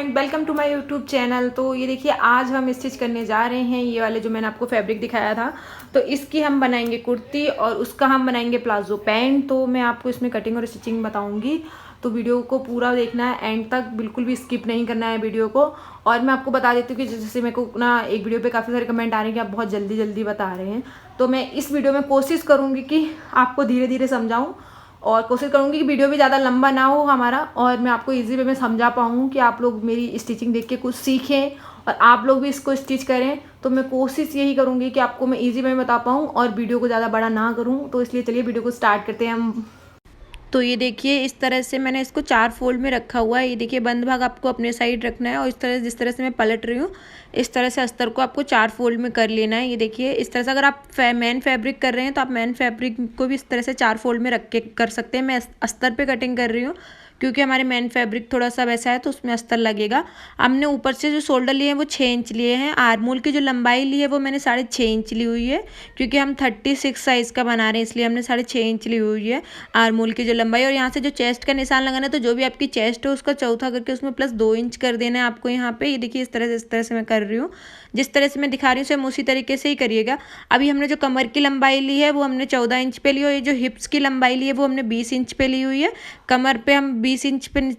And welcome to my YouTube channel. तो ये देखिए आज हम स्टिच करने जा रहे हैं ये वाले जो मैंने आपको फैब्रिक दिखाया था। तो इसकी हम बनाएंगे कुर्ती और उसका हम बनाएंगे प्लाजो पैंट। तो मैं आपको इसमें कटिंग और स्टिचिंग बताऊंगी, तो वीडियो को पूरा देखना है एंड तक, बिल्कुल भी स्किप नहीं करना है वीडियो को। और मैं आपको बता देती हूँ कि जैसे मेरे को ना एक वीडियो पे काफ़ी सारे कमेंट आ रहे हैं कि आप बहुत जल्दी जल्दी बता रहे हैं, तो मैं इस वीडियो में कोशिश करूँगी कि आपको धीरे धीरे समझाऊँ और कोशिश करूँगी कि वीडियो भी ज़्यादा लंबा ना हो हमारा, और मैं आपको इजी वे में समझा पाऊँ कि आप लोग मेरी स्टिचिंग देख के कुछ सीखें और आप लोग भी इसको स्टिच करें। तो मैं कोशिश यही करूँगी कि आपको मैं इजी वे में बता पाऊँ और वीडियो को ज़्यादा बड़ा ना करूँ। तो इसलिए चलिए वीडियो को स्टार्ट करते हैं हम। तो ये देखिए इस तरह से मैंने इसको 4 फोल्ड में रखा हुआ है। ये देखिए बंद भाग आपको अपने साइड रखना है और इस तरह जिस तरह से मैं पलट रही हूँ इस तरह से अस्तर को आपको 4 फोल्ड में कर लेना है। ये देखिए इस तरह से अगर आप मैन फैब्रिक कर रहे हैं तो आप मैन फैब्रिक को भी इस तरह से 4 फोल्ड में रख के कर सकते हैं। मैं अस्तर पे कटिंग कर रही हूँ क्योंकि हमारे मैन फैब्रिक थोड़ा सा वैसा है तो उसमें अस्तर लगेगा। हमने ऊपर से जो शोल्डर लिए हैं वो 6 इंच लिए हैं। आर्मोल की जो लंबाई ली है वो मैंने 6.5 इंच ली हुई है क्योंकि हम 36 साइज़ का बना रहे हैं, इसलिए हमने 6.5 इंच ली हुई है आर्मोल की जो लंबाई। और यहाँ से जो चेस्ट का निशान लगाना है तो जो भी आपकी चेस्ट है उसका चौथा करके उसमें प्लस 2 इंच कर देना है आपको यहाँ पे। ये देखिए इस तरह से मैं कर रही हूँ, जिस तरह से मैं दिखा रही हूँ सेम उसी तरीके से ही करिएगा। अभी हमने जो कमर की लंबाई ली है वो हमने 14 इंच पे ली है और ये जो हिप्स की लंबाई ली है वो हमने 20 इंच पे ली हुई है। कमर पे हम 20 इंच पे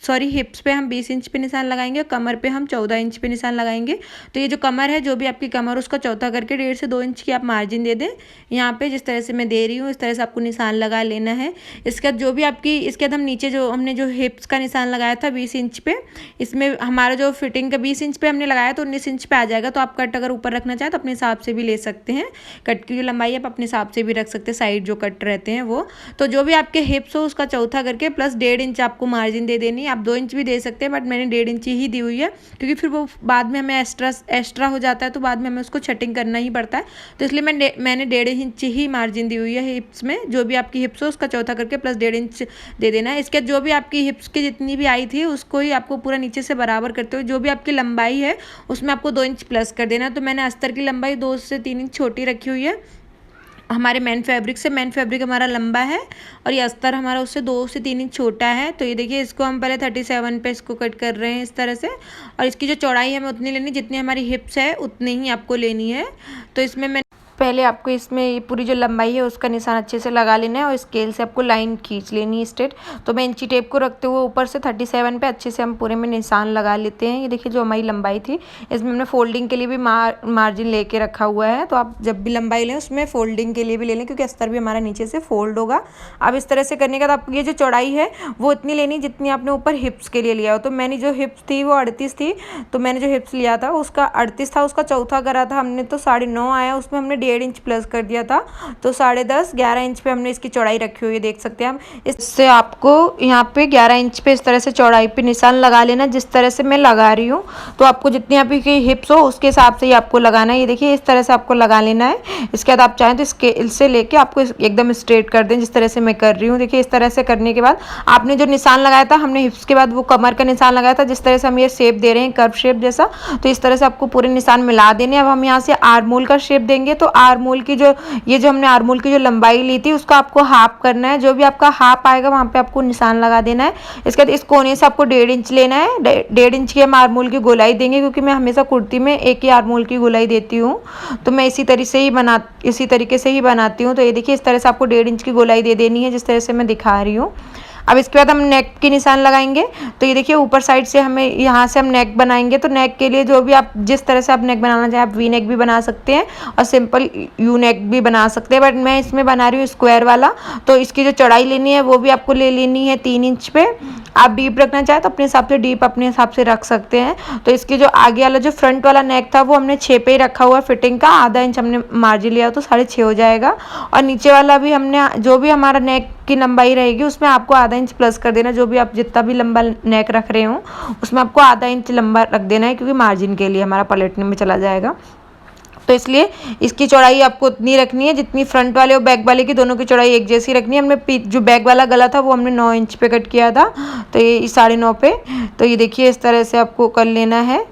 हिप्स पे हम 20 इंच पे निशान लगाएंगे और कमर पे हम 14 इंच पे निशान लगाएंगे। तो ये जो कमर है जो भी आपकी कमर उसका चौथा करके 1.5 से 2 इंच की आप मार्जिन दे दें यहाँ पे, जिस तरह से मैं दे रही हूँ इस तरह से आपको निशान लगा लेना है। इसके बाद जो भी आपकी इसके बाद हम नीचे जो हमने जो हिप्स का निशान लगाया था 20 इंच पे, इसमें हमारा जो फिटिंग का 20 इंच पे हमने लगाया तो 19 इंच पे आ जाएगा। तो आप कट अगर ऊपर रखना चाहें तो अपने हिसाब से भी ले सकते हैं, कट की जो लंबाई आप अपने हिसाब से भी रख सकते हैं, साइड जो कट रहते हैं वो। तो जो भी आपके हिप्स हो उसका चौथा करके प्लस 1.5 इंच आपको मार्जिन दे देनी है। आप 2 इंच भी दे सकते हैं बट मैंने 1.5 इंच ही दी हुई है क्योंकि फिर वो बाद में हमें एक्स्ट्रा हो जाता है तो बाद में हमें उसको छटिंग करना ही पड़ता है। तो इसलिए मैंने 1.5 इंच ही मार्जिन दी हुई है हिप्स में। जो भी आपकी हिप्स हो उसका चौथा करके प्लस 1.5 इंच दे देना है। इसके जो भी आपकी हिप्स की जितनी भी आई थी उसको ही आपको पूरा नीचे से बराबर करते हुए जो भी आपकी लंबाई है उसमें आपको 2 इंच प्लस कर देना है। तो मैंने अस्तर की लंबाई 2 से 3 इंच छोटी रखी हुई है हमारे मैन फैब्रिक से। मैन फैब्रिक हमारा लंबा है और ये अस्तर हमारा उससे 2 से 3 इंच छोटा है। तो ये देखिए इसको हम पहले 37 पे इसको कट कर रहे हैं इस तरह से, और इसकी जो चौड़ाई हमें उतनी लेनी जितनी हमारी हिप्स है उतनी ही आपको लेनी है। तो इसमें मैं पहले आपको इसमें ये पूरी जो लंबाई है उसका निशान अच्छे से लगा लेना है और स्केल से आपको लाइन खींच लेनी है स्ट्रेट। तो मैं इंची टेप को रखते हुए ऊपर से 37 पे अच्छे से हम पूरे में निशान लगा लेते हैं। ये देखिए जो हमारी लंबाई थी इसमें हमने फोल्डिंग के लिए भी मार्जिन लेके रखा हुआ है। तो आप जब भी लंबाई लें उसमें फोल्डिंग के लिए भी ले लें क्योंकि अस्तर भी हमारा नीचे से फोल्ड होगा। अब इस तरह से करने के बाद आप ये जो चौड़ाई है वो इतनी लेनी जितनी आपने ऊपर हिप्स के लिए लिया हो। तो मैंने जो हिप्स थी वो 38 थी, तो मैंने जो हिप्स लिया था उसका 38 था, उसका चौथा करा था हमने तो 9.5 आया, उसमें हमने 1.5 इंच प्लस कर दिया था। तो 10.5 11 इंच पे हमने इसकी चौड़ाई रखी हुई है, देख सकते हैं हम। इससे आपको यहाँ पे 11 इंच पे इस तरह से चौड़ाई पे निशान लगा लेना जिस तरह से मैं लगा रही हूँ। तो आपको जितनी आपकी हिप्स हो उसके हिसाब से ही आपको लगाना है। ये देखिए इस तरह से आपको लगा लेना है। इसके बाद आप चाहें तो स्केल से लेके आपको एकदम स्ट्रेट कर दें जिस तरह से मैं कर रही हूँ। देखिए इस तरह से करने के बाद आपने जो निशान लगाया था हमने हिप्स के बाद वो कमर का निशान लगाया था, जिस तरह से हम ये शेप दे रहे हैं कर्व शेप जैसा, तो इस तरह से आपको पूरे निशान मिला देने। अब हम यहाँ से आर्मोल का शेप देंगे। तो आर्मोल की जो हमने आर्मोल की जो लंबाई ली थी उसका आपको हाफ करना है। जो भी आपका हाफ आएगा वहाँ पे आपको निशान लगा देना है। इसके बाद इस कोने से आपको 1.5 इंच लेना है। 1.5 इंच की हम आर्मोल की गोलाई देंगे क्योंकि मैं हमेशा कुर्ती में एक ही आर्मोल की गोलाई देती हूँ, तो मैं इसी तरीके से ही बनाती हूँ। तो ये देखिए इस तरह से आपको 1.5 इंच की गोलाई दे देनी है जिस तरह से मैं दिखा रही हूँ। अब इसके बाद हम नेक की निशान लगाएंगे। तो ये देखिए ऊपर साइड से हमें यहाँ से हम नेक बनाएंगे। तो नेक के लिए जो भी आप जिस तरह से आप नेक बनाना चाहें, आप वी नेक भी बना सकते हैं और सिंपल यू नेक भी बना सकते हैं, बट मैं इसमें बना रही हूँ स्क्वायर वाला। तो इसकी जो चौड़ाई लेनी है वो भी आपको ले लेनी है 3 इंच पे। आप डीप रखना चाहें तो अपने हिसाब से डीप अपने हिसाब से रख सकते हैं। तो इसकी जो आगे वाला जो फ्रंट वाला नेक था वो हमने 6 पे ही रखा हुआ है फिटिंग का, आधा इंच हमने मार्जिन लिया तो 6.5 हो जाएगा। और नीचे वाला भी हमने जो भी हमारा नेक की लंबाई रहेगी उसमें आपको आधा इंच प्लस कर देना। जो भी आप जितना भी लंबा नेक रख रहे हो उसमें आपको आधा इंच लंबा रख देना है क्योंकि मार्जिन के लिए हमारा पलटने में चला जाएगा। तो इसलिए इसकी चौड़ाई आपको उतनी रखनी है जितनी फ्रंट वाले और बैक वाले की दोनों की चौड़ाई एक जैसी रखनी है। हमने जो बैक वाला गला था वो हमने 9 इंच पे कट किया था, तो ये 9.5 पे। तो ये देखिए इस तरह से आपको कर लेना है।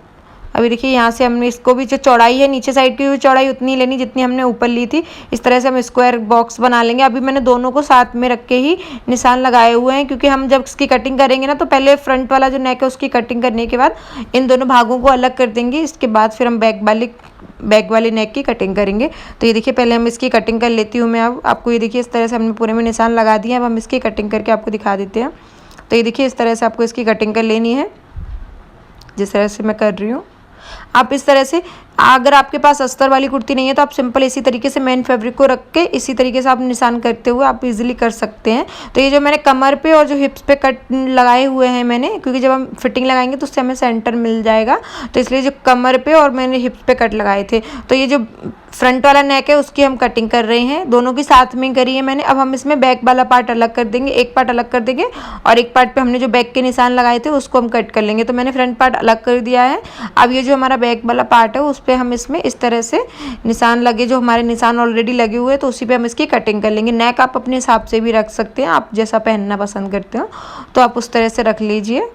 अभी देखिए यहाँ से हमने इसको भी जो चौड़ाई है नीचे साइड की चौड़ाई उतनी लेनी जितनी हमने ऊपर ली थी। इस तरह से हम स्क्वायर बॉक्स बना लेंगे। अभी मैंने दोनों को साथ में रख के ही निशान लगाए हुए हैं, क्योंकि हम जब इसकी कटिंग करेंगे ना तो पहले फ्रंट वाला जो नेक है उसकी कटिंग करने के बाद इन दोनों भागों को अलग कर देंगे। इसके बाद फिर हम बैक वाली नेक की कटिंग करेंगे। तो ये देखिए पहले हम इसकी कटिंग कर लेती हूँ मैं। अब आपको ये देखिए इस तरह से हमने पूरे में निशान लगा दिए। अब हम इसकी कटिंग करके आपको दिखा देते हैं। तो ये देखिए इस तरह से आपको इसकी कटिंग कर लेनी है, जिस तरह से मैं कर रही हूँ। आप इस तरह से, अगर आपके पास अस्तर वाली कुर्ती नहीं है तो आप सिंपल इसी तरीके से मेन फैब्रिक को रख के इसी तरीके से आप निशान करते हुए आप इजीली कर सकते हैं। तो ये जो मैंने कमर पे और जो हिप्स पे कट लगाए हुए हैं मैंने, क्योंकि जब हम फिटिंग लगाएंगे तो उससे हमें सेंटर मिल जाएगा, तो इसलिए जो कमर पे और मैंने हिप्स पे कट लगाए थे। तो ये जो फ्रंट वाला नेक है उसकी हम कटिंग कर रहे हैं, दोनों की साथ में करी है मैंने। अब हम इसमें बैक वाला पार्ट अलग कर देंगे, एक पार्ट अलग कर देंगे और एक पार्ट पे हमने जो बैक के निशान लगाए थे उसको हम कट कर लेंगे। तो मैंने फ्रंट पार्ट अलग कर दिया है। अब ये जो हमारा बैक वाला पार्ट है उस पर हम इसमें इस तरह से निशान लगे, जो हमारे निशान ऑलरेडी लगे हुए हैं, तो उसी पे हम इसकी कटिंग कर लेंगे। नेक आप अपने हिसाब से भी रख सकते हैं, आप जैसा पहनना पसंद करते हो तो आप उस तरह से रख लीजिए।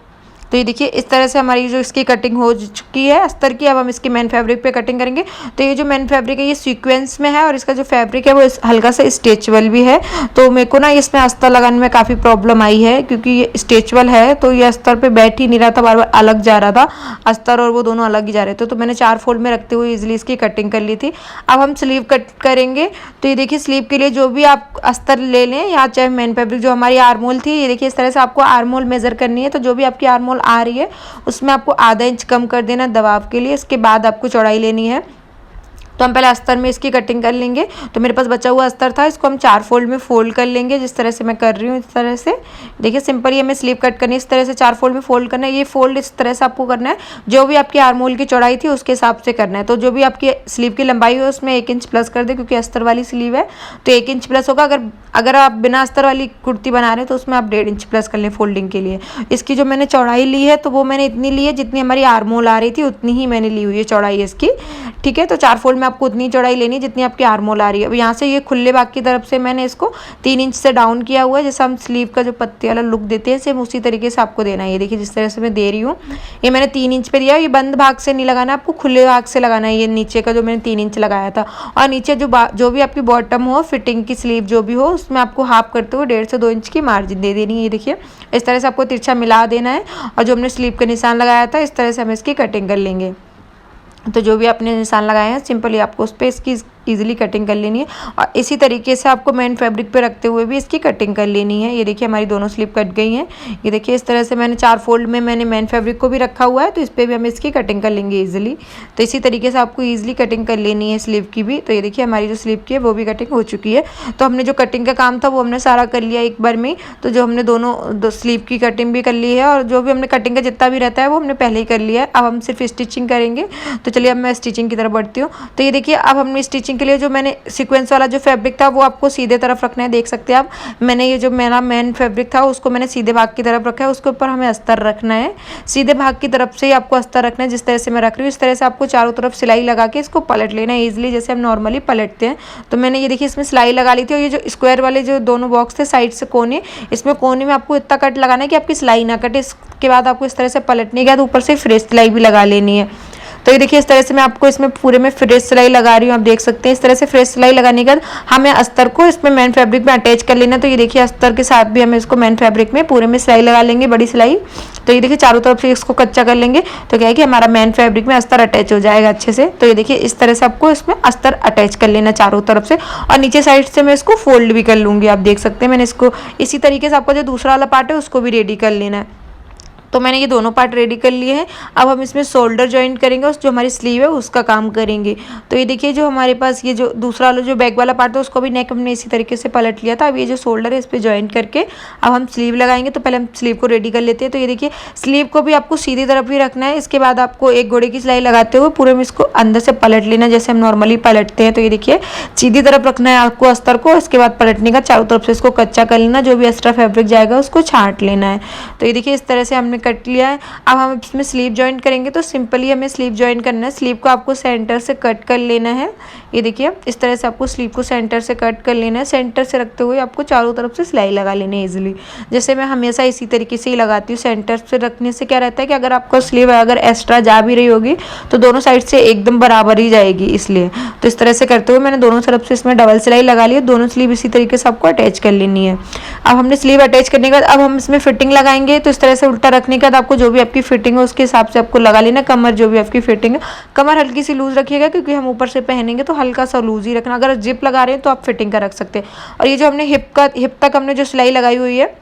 तो ये देखिए इस तरह से हमारी जो इसकी कटिंग हो चुकी है अस्तर की। अब हम इसकी मेन फैब्रिक पे कटिंग करेंगे। तो ये जो मेन फैब्रिक है ये सीक्वेंस में है और इसका जो फैब्रिक है वो हल्का सा स्ट्रेचेबल भी है। तो मेरे को ना इसमें अस्तर लगाने में काफ़ी प्रॉब्लम आई है, क्योंकि ये स्ट्रेचेबल है तो ये अस्तर पे बैठ ही नहीं रहा था, बार बार अलग जा रहा था अस्तर और वो दोनों अलग ही जा रहे थे। तो मैंने 4 फोल्ड में रखते हुए ईजिली इसकी कटिंग कर ली थी। अब हम स्लीव कट करेंगे। तो ये देखिए स्लीव के लिए जो भी आप अस्तर ले लें, या चाहे मेन फैब्रिक जो हमारी आर्मोल थी, ये देखिए इस तरह से आपको आर्मोल मेजर करनी है। तो जो भी आपकी आर्मोल आ रही है उसमें आपको आधा इंच कम कर देना दबाव के लिए। इसके बाद आपको चौड़ाई लेनी है। तो हम पहले अस्तर में इसकी कटिंग कर लेंगे। तो मेरे पास बचा हुआ अस्तर था, इसको हम 4 फोल्ड में फोल्ड कर लेंगे, जिस तरह से मैं कर रही हूँ। इस तरह से देखिए सिंपल ही हमें स्लीव कट करनी है, इस तरह से 4 फोल्ड में फोल्ड करना है। ये फोल्ड इस तरह से आपको करना है, जो भी आपकी आर्मोल की चौड़ाई थी उसके हिसाब से करना है। तो जो भी आपकी स्लीव की लंबाई है उसमें 1 इंच प्लस कर दे, क्योंकि अस्तर वाली स्लीव है तो 1 इंच प्लस होगा। अगर आप बिना अस्तर वाली कुर्ती बना रहे हैं तो उसमें आप 1.5 इंच प्लस कर लें फोल्डिंग के लिए। इसकी जो मैंने चौड़ाई ली है तो वो मैंने इतनी ली है जितनी हमारी आर्मोल आ रही थी, उतनी ही मैंने ली हुई है चौड़ाई इसकी। ठीक है, तो 4 फोल्ड में आपको उतनी चौड़ाई लेनी जितनी आपकी आर्मोल आ रही है। अब यहाँ से ये खुले भाग की तरफ से मैंने इसको 3 इंच से डाउन किया हुआ है। जैसे हम स्लीव का जो पत्ती वाला लुक देते हैं सेम उसी तरीके से आपको देना है। ये देखिए जिस तरह से मैं दे रही हूँ, ये मैंने 3 इंच पे दिया। ये बंद भाग से नहीं लगाना, आपको खुले भाग से लगाना है। ये नीचे का जो मैंने 3 इंच लगाया था, और नीचे जो भी आपकी बॉटम हो, फिटिंग की स्लीव जो भी हो, उसमें आपको हाफ करते हुए 1.5 से 2 इंच की मार्जिन दे देनी है। ये देखिए इस तरह से आपको तिरछा मिला देना है, और जो हमने स्लीव का निशान लगाया था इस तरह से हम इसकी कटिंग कर लेंगे। तो जो भी आपने निशान लगाए हैं सिंपली आपको उस पर इसकी ईजिली कटिंग कर लेनी है, और इसी तरीके से आपको मेन फैब्रिक पे रखते हुए भी इसकी कटिंग कर लेनी है। ये देखिए हमारी दोनों स्लीव कट गई हैं। ये देखिए इस तरह से मैंने 4 फोल्ड में मैंने मेन फैब्रिक को भी रखा हुआ है, तो इस पर भी हम इसकी कटिंग कर लेंगे ईजिली। तो इसी तरीके से आपको ईजिली कटिंग कर लेनी है स्लीव की भी। तो ये देखिए हमारी जो स्लीव की है वो भी कटिंग हो चुकी है। तो हमने जो कटिंग का काम था वो हमने सारा कर लिया एक बार में। तो जो हमने दोनों स्लीव की कटिंग भी कर ली है, और जो भी हमने कटिंग का जितना भी रहता है वो हमने पहले ही कर लिया है। अब हम सिर्फ स्टिचिंग करेंगे। तो चलिए अब मैं स्टिचिंग की तरफ बढ़ती हूँ। तो ये देखिए अब हमने स्टिचिंग के लिए जो मैंने सीक्वेंस वाला जो फैब्रिक था वो आपको सीधे तरफ रखना है। देख सकते हैं आप, मैंने ये जो मेरा मेन फैब्रिक था उसको मैंने सीधे भाग की तरफ रखा है, उसके ऊपर हमें अस्तर रखना है। सीधे भाग की तरफ से ही आपको अस्तर रखना है, जिस तरह से मैं रख रही हूँ। इस तरह से आपको चारों तरफ सिलाई लगा के इसको पलट लेना है ईजिली, जैसे हम नॉर्मली पलटते हैं। तो मैंने ये देखिए इसमें सिलाई लगा ली थी, और ये जो स्क्वायर वाले जो दोनों बॉक्स थे साइड से कोने, इसमें कोने में आपको इतना कट लगाना है कि आपकी सिलाई ना कटे। इसके बाद आपको इस तरह से पलटने के बाद ऊपर से फ्रेश सिलाई भी लगा लेनी है। तो ये देखिए इस तरह से मैं आपको इसमें पूरे में फ्रेश सिलाई लगा रही हूँ। आप देख सकते हैं इस तरह से फ्रेश सिलाई लगाने के बाद हमें अस्तर को इसमें मेन फैब्रिक में अटैच कर लेना है। तो ये देखिए अस्तर के साथ भी हमें इसको मेन फैब्रिक में पूरे में सिलाई लगा लेंगे, बड़ी सिलाई। तो ये देखिए चारों तरफ से इसको कच्चा कर लेंगे, तो क्या है कि हमारा मेन फैब्रिक में अस्तर अटैच हो जाएगा अच्छे से। तो ये देखिए इस तरह से आपको इसमें अस्तर अटैच कर लेना चारों तरफ से, और नीचे साइड से मैं इसको फोल्ड भी कर लूँगी। आप देख सकते हैं मैंने इसको इसी तरीके से आपका जो दूसरा वाला पार्ट है उसको भी रेडी कर लेना है। तो मैंने ये दोनों पार्ट रेडी कर लिए हैं। अब हम इसमें शोल्डर जॉइंट करेंगे, उस जो हमारी स्लीव है उसका काम करेंगे। तो ये देखिए जो हमारे पास ये जो दूसरा वाला जो बैक वाला पार्ट है उसको भी नेक हमने इसी तरीके से पलट लिया था। अब ये जो शोल्डर है इस पर जॉइंट करके अब हम स्लीव लगाएंगे। तो पहले हम स्लीव को रेडी कर लेते हैं। तो ये देखिए स्लीव को भी आपको सीधी तरफ ही रखना है। इसके बाद आपको एक घोड़े की सिलाई लगाते हुए पूरे में इसको अंदर से पलट लेना, जैसे हम नॉर्मली पलटते हैं। तो ये देखिए सीधी तरफ रखना है आपको अस्तर को, इसके बाद पलटने का चारों तरफ से इसको कच्चा कर लेना, जो भी एक्स्ट्रा फैब्रिक जाएगा उसको छांट लेना है। तो ये देखिए इस तरह से हमने हमने कट लिया है। अब हम इसमें स्लीव जॉइंट करेंगे, तो सिंपली हमें स्लीव जॉइंट करना है। स्लीव को आपको सेंटर से कट कर लेना है। ये देखिए इस तरह से आपको स्लीव को सेंटर से कट कर लेना है। सेंटर से रखते हुए आपको चारों तरफ से सिलाई लगा लेनी है ईजिली। जैसे मैं हमेशा इसी तरीके से ही लगाती हूँ। सेंटर से रखने से क्या रहता है कि अगर आपको स्लीव अगर एक्स्ट्रा जा भी रही होगी तो दोनों साइड से एकदम बराबर ही जाएगी, इसलिए तो इस तरह से करते हुए मैंने दोनों तरफ से इसमें डबल सिलाई लगा ली है। दोनों स्लीव इसी तरीके से आपको अटैच कर लेनी है। अब हमने स्लीव अटैच करने के बाद अब हम इसमें फिटिंग लगाएंगे। तो इस तरह से उल्टा रखने के बाद आपको जो भी आपकी फिटिंग है उसके हिसाब से आपको लगा लेना। कमर जो भी आपकी फिटिंग है, कमर हल्की सी लूज रखिएगा क्योंकि हम ऊपर से पहनेंगे तो हल्का सा लूज ही रखना। अगर जिप लगा रहे हैं तो आप फिटिंग का रख सकते हैं। और ये जो हमने हिप तक हमने जो सिलाई लगाई हुई है,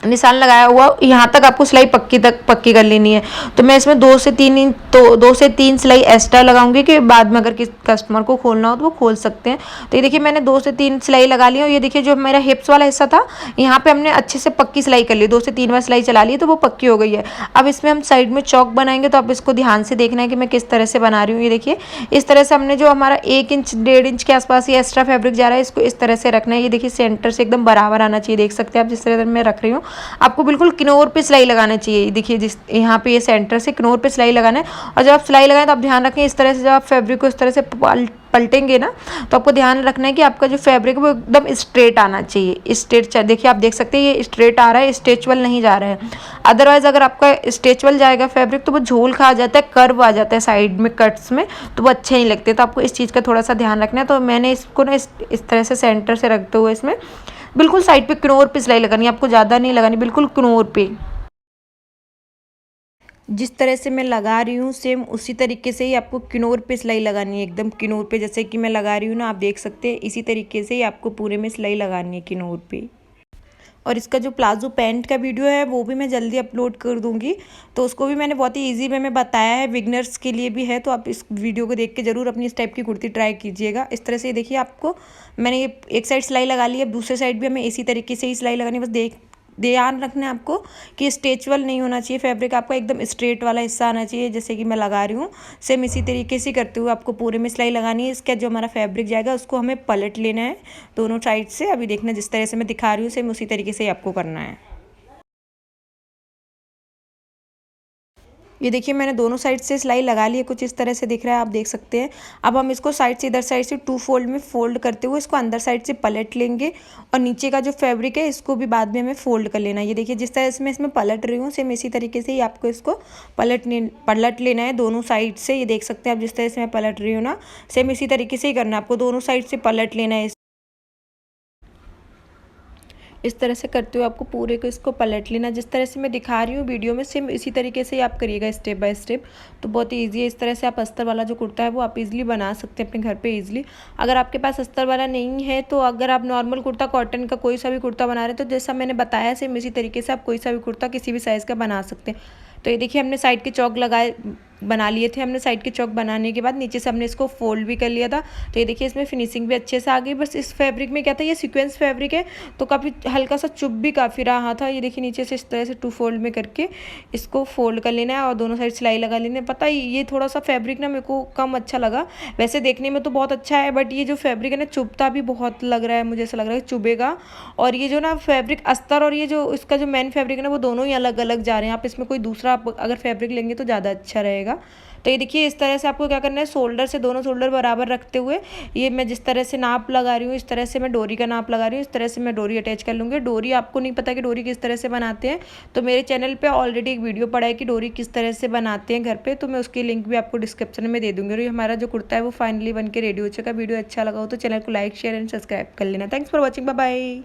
निशान लगाया हुआ, यहाँ तक आपको सिलाई पक्की कर लेनी है। तो मैं इसमें 2 से 3 इंच तो 2 से 3 सिलाई एक्स्ट्रा लगाऊंगी कि बाद में अगर किस कस्टमर को खोलना हो तो वो खोल सकते हैं। तो ये देखिए मैंने 2 से 3 सिलाई लगा ली। और ये देखिए जो मेरा हिप्स वाला हिस्सा था यहाँ पे हमने अच्छे से पक्की सिलाई कर ली, 2 से 3 बार सिलाई चला ली तो वो पक्की हो गई है। अब इसमें हम साइड में चौक बनाएंगे, तो आप इसको ध्यान से देखना है कि मैं किस तरह से बना रही हूँ। ये देखिए इस तरह से हमने जो हमारा 1 इंच 1.5 इंच के आसपास ये एक्स्ट्रा फैब्रिक जा रहा है, इसको इस तरह से रखना है। ये देखिए सेंटर से एकदम बराबर आना चाहिए, देख सकते हैं आप जिस तरह से मैं रख रही हूँ। आपको बिल्कुल किनोर पे सिलाई लगाना चाहिए। देखिए जिस यहाँ पे ये सेंटर से किनोर पे सिलाई लगाना है। और जब आप सिलाई लगाएं तो आप ध्यान रखें इस तरह से, जब आप फैब्रिक को इस तरह से पलटेंगे ना तो आपको ध्यान रखना है कि आपका जो फैब्रिक है वो एकदम स्ट्रेट आना चाहिए। स्ट्रेट देखिए आप देख सकते हैं ये स्ट्रेट आ रहा है, स्ट्रेचबल नहीं जा रहा है। अदरवाइज अगर आपका स्ट्रेचबल जाएगा फैब्रिक तो वो झोल खा जाता है, कर्व आ जाता है साइड में कट्स में, तो वो अच्छे नहीं लगते। तो आपको इस चीज़ का थोड़ा सा ध्यान रखना है। तो मैंने इसको ना इस तरह से सेंटर से रखते हुए इसमें बिल्कुल साइड पे किनोर पे सिलाई लगानी है। आपको ज़्यादा नहीं लगानी, बिल्कुल किनोर पे। जिस तरह से मैं लगा रही हूँ सेम उसी तरीके से ही आपको किनोर पे सिलाई लगानी है, एकदम किनोर पे जैसे कि मैं लगा रही हूँ ना, आप देख सकते हैं इसी तरीके से ही आपको पूरे में सिलाई लगानी है किनोर पे। और इसका जो प्लाजो पैंट का वीडियो है वो भी मैं जल्दी अपलोड कर दूँगी, तो उसको भी मैंने बहुत ही ईजी वे में बताया है, बिगनर्स के लिए भी है। तो आप इस वीडियो को देख के ज़रूर अपनी इस टाइप की कुर्ती ट्राई कीजिएगा। इस तरह से देखिए आपको मैंने ये एक साइड सिलाई लगा ली है, अब दूसरे साइड भी हमें इसी तरीके से ही सिलाई लगानी है। बस ध्यान रखना है आपको कि स्ट्रेचबल नहीं होना चाहिए फैब्रिक, आपका एकदम स्ट्रेट वाला हिस्सा आना चाहिए जैसे कि मैं लगा रही हूँ। सेम इसी तरीके से करते हुए आपको पूरे में सिलाई लगानी है। इसका जो हमारा फैब्रिक जाएगा उसको हमें पलट लेना है दोनों साइड से। अभी देखना जिस तरह से मैं दिखा रही हूँ सेम उसी तरीके से ही आपको करना है। ये देखिए मैंने दोनों साइड से सिलाई लगा ली है, कुछ इस तरह से दिख रहा है, आप देख सकते हैं। अब हम इसको साइड से इधर साइड से 2 फोल्ड में फोल्ड करते हुए इसको अंदर साइड से पलट लेंगे। और नीचे का जो फैब्रिक है इसको भी बाद में हमें फोल्ड कर लेना है। ये देखिए जिस तरह से मैं इसमें पलट रही हूँ सेम इसी तरीके से ही आपको इसको पलट लेना है दोनों साइड से। ये देख सकते हैं आप जिस तरह से मैं पलट रही हूँ ना, सेम इसी तरीके से ही करना है आपको, दोनों साइड से पलट लेना है। इस तरह से करते हुए आपको पूरे को इसको पलट लेना, जिस तरह से मैं दिखा रही हूँ वीडियो में सेम इसी तरीके से ही आप करिएगा स्टेप बाय स्टेप। तो बहुत ही ईजी है। इस तरह से आप अस्तर वाला जो कुर्ता है वो आप इजीली बना सकते हैं अपने घर पे इजीली। अगर आपके पास अस्तर वाला नहीं है तो अगर आप नॉर्मल कुर्ता कॉटन का कोई सा भी कुर्ता बना रहे हैं तो जैसा मैंने बताया सेम इसी तरीके से आप कोई सा भी कुर्ता किसी भी साइज़ का बना सकते हैं। तो ये देखिए हमने साइड के चौक बना लिए थे। हमने साइड के चौक बनाने के बाद नीचे से हमने इसको फोल्ड भी कर लिया था। तो ये देखिए इसमें फिनिशिंग भी अच्छे से आ गई। बस इस फैब्रिक में क्या था, ये सीक्वेंस फैब्रिक है तो काफ़ी हल्का सा चुभ भी काफ़ी रहा था। ये देखिए नीचे से इस तरह से 2 फोल्ड में करके इसको फोल्ड कर लेना है और दोनों साइड सिलाई लगा लेना है। पता है ये थोड़ा सा फैब्रिक ना मेरे को कम अच्छा लगा, वैसे देखने में तो बहुत अच्छा है बट ये जो फैब्रिक है ना चुभता भी बहुत लग रहा है, मुझे ऐसा लग रहा है चुभेगा। और ये जो ना फैब्रिक अस्तर और ये जो इसका जो मेन फैब्रिक है ना वो दोनों ही अलग अलग जा रहे हैं। आप इसमें कोई दूसरा अगर फैब्रिक लेंगे तो ज़्यादा अच्छा रहेगा। तो ये देखिए इस तरह से आपको क्या करना है, शोल्डर से दोनों शोल्डर बराबर रखते हुए ये मैं जिस तरह से नाप लगा रही हूँ इस तरह से मैं डोरी का नाप लगा रही हूँ, इस तरह से मैं डोरी अटैच कर लूँगी। डोरी आपको नहीं पता कि डोरी किस तरह से बनाते हैं तो मेरे चैनल पे ऑलरेडी एक वीडियो पड़ा है कि डोरी किस तरह से बनाते हैं घर पे, तो मैं उसकी लिंक भी आपको डिस्क्रिप्शन में दे दूँगी। और ये हमारा जो कुर्ता है वो फाइनली बन के रेडी हो चुका है। वीडियो अच्छा लगा हो तो चैनल को लाइक शेयर एंड सब्सक्राइब कर लेना। Thanks for watching, bye bye.